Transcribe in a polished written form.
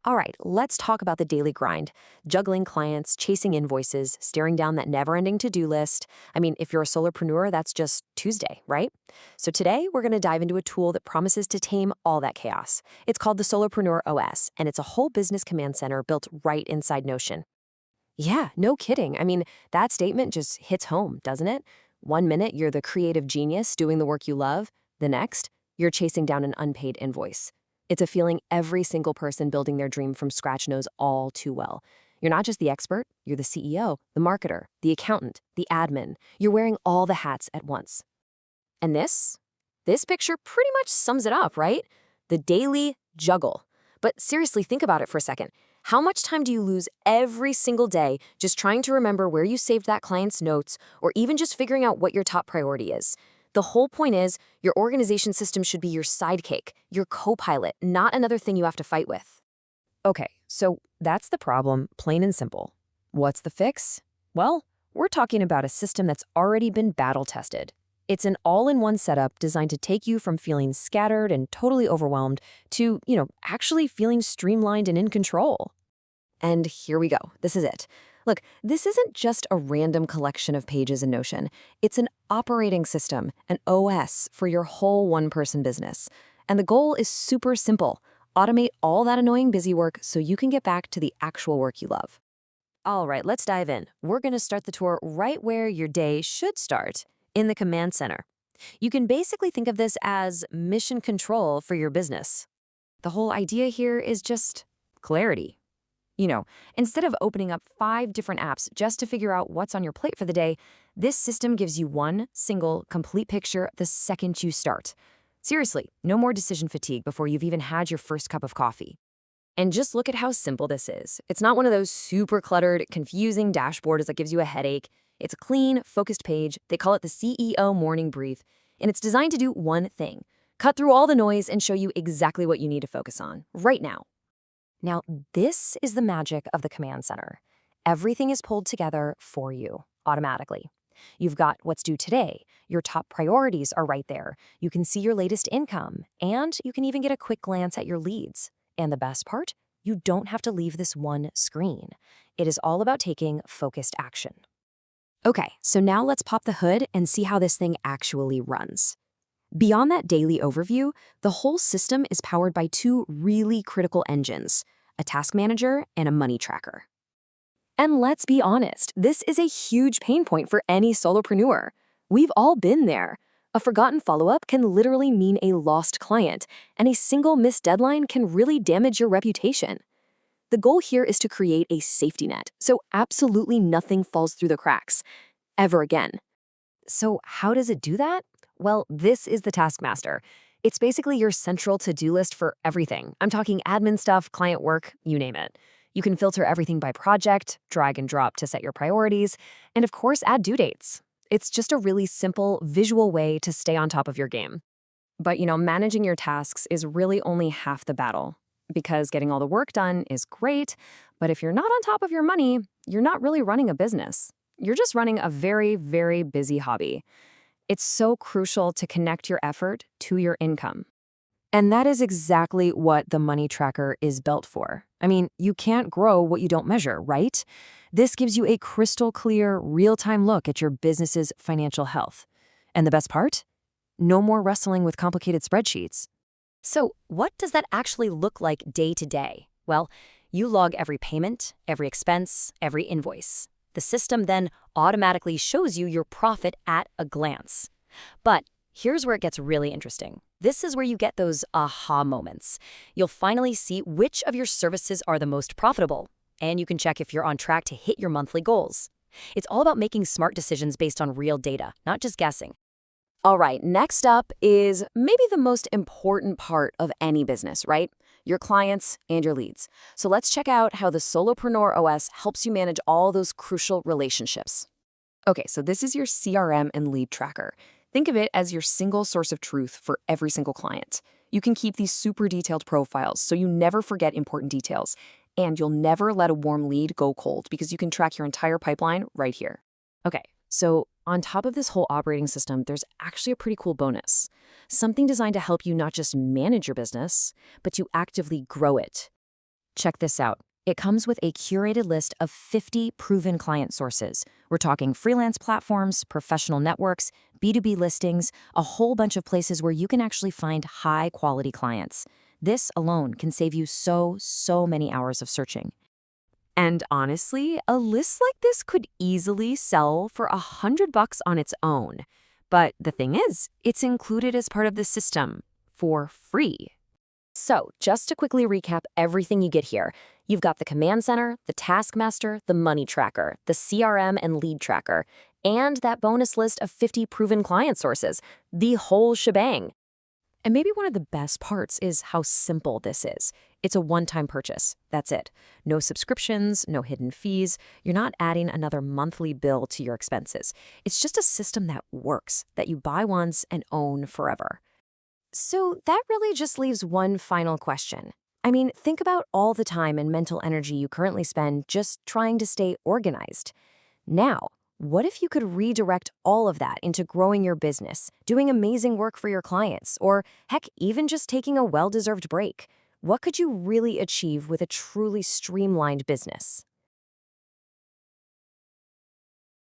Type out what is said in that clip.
All right, let's talk about the daily grind. Juggling clients, chasing invoices, staring down that never-ending to-do list. I mean, if you're a solopreneur, that's just Tuesday, right? So today, we're going to dive into a tool that promises to tame all that chaos. It's called the Solopreneur OS, and it's a whole business command center built right inside Notion. Yeah, no kidding. I mean, that statement just hits home, doesn't it? One minute, you're the creative genius doing the work you love. The next, you're chasing down an unpaid invoice. It's a feeling every single person building their dream from scratch knows all too well. You're not just the expert, you're the CEO, the marketer, the accountant, the admin. You're wearing all the hats at once. And this picture pretty much sums it up, right? The daily juggle. But seriously, think about it for a second. How much time do you lose every single day just trying to remember where you saved that client's notes or even just figuring out what your top priority is? The whole point is your organization system should be your sidekick, your co-pilot, not another thing you have to fight with. Okay, so that's the problem, plain and simple. What's the fix? Well, we're talking about a system that's already been battle-tested. It's an all-in-one setup designed to take you from feeling scattered and totally overwhelmed to, actually feeling streamlined and in control. And here we go. This is it. Look, this isn't just a random collection of pages in Notion. It's an operating system, an OS for your whole one-person business. And the goal is super simple. Automate all that annoying busy work so you can get back to the actual work you love. All right, let's dive in. We're going to start the tour right where your day should start, in the command center. You can basically think of this as mission control for your business. The whole idea here is just clarity. Instead of opening up 5 different apps just to figure out what's on your plate for the day, this system gives you one single, complete picture the second you start. Seriously, no more decision fatigue before you've even had your first cup of coffee. And just look at how simple this is. It's not one of those super cluttered, confusing dashboards that gives you a headache. It's a clean, focused page. They call it the CEO Morning Brief, and it's designed to do one thing: cut through all the noise and show you exactly what you need to focus on right now. Now, this is the magic of the command center. Everything is pulled together for you automatically. You've got what's due today. Your top priorities are right there. You can see your latest income, and you can even get a quick glance at your leads. And the best part? You don't have to leave this one screen. It is all about taking focused action. Okay, so now let's pop the hood and see how this thing actually runs. Beyond that daily overview, the whole system is powered by 2 really critical engines: a task manager and a money tracker. And let's be honest, this is a huge pain point for any solopreneur. We've all been there. A forgotten follow-up can literally mean a lost client, and a single missed deadline can really damage your reputation. The goal here is to create a safety net, so absolutely nothing falls through the cracks, ever again. So how does it do that? Well, this is the Taskmaster. It's basically your central to-do list for everything. I'm talking admin stuff, client work, you name it. You can filter everything by project, drag and drop to set your priorities, and of course, add due dates. It's just a really simple, visual way to stay on top of your game. But, managing your tasks is really only half the battle, because getting all the work done is great, but if you're not on top of your money, you're not really running a business. You're just running a very, very busy hobby. It's so crucial to connect your effort to your income. And that is exactly what the money tracker is built for. I mean, you can't grow what you don't measure, right? This gives you a crystal clear, real-time look at your business's financial health. And the best part? No more wrestling with complicated spreadsheets. So what does that actually look like day to day? Well, you log every payment, every expense, every invoice. The system then automatically shows you your profit at a glance. But here's where it gets really interesting. This is where you get those aha moments. You'll finally see which of your services are the most profitable, and you can check if you're on track to hit your monthly goals. It's all about making smart decisions based on real data, not just guessing. All right, next up is maybe the most important part of any business, right? Your clients and your leads. So let's check out how the Solopreneur OS helps you manage all those crucial relationships. Okay, so this is your CRM and Lead Tracker. Think of it as your single source of truth for every single client. You can keep these super detailed profiles so you never forget important details, and you'll never let a warm lead go cold because you can track your entire pipeline right here. Okay, so on top of this whole operating system, there's actually a pretty cool bonus. Something designed to help you not just manage your business, but to actively grow it. Check this out. It comes with a curated list of 50 proven client sources. We're talking freelance platforms, professional networks, B2B listings, a whole bunch of places where you can actually find high-quality clients. This alone can save you so many hours of searching. And honestly, a list like this could easily sell for $100 on its own. But the thing is, it's included as part of the system for free. So, just to quickly recap everything you get here, you've got the Command Center, the Taskmaster, the Money Tracker, the CRM and Lead Tracker, and that bonus list of 50 proven client sources, the whole shebang. And maybe one of the best parts is how simple this is. It's a one-time purchase. That's it. No subscriptions, no hidden fees. You're not adding another monthly bill to your expenses. It's just a system that works, that you buy once and own forever. So that really just leaves one final question. I mean, think about all the time and mental energy you currently spend just trying to stay organized. Now, what if you could redirect all of that into growing your business, doing amazing work for your clients, or heck, even just taking a well-deserved break? What could you really achieve with a truly streamlined business?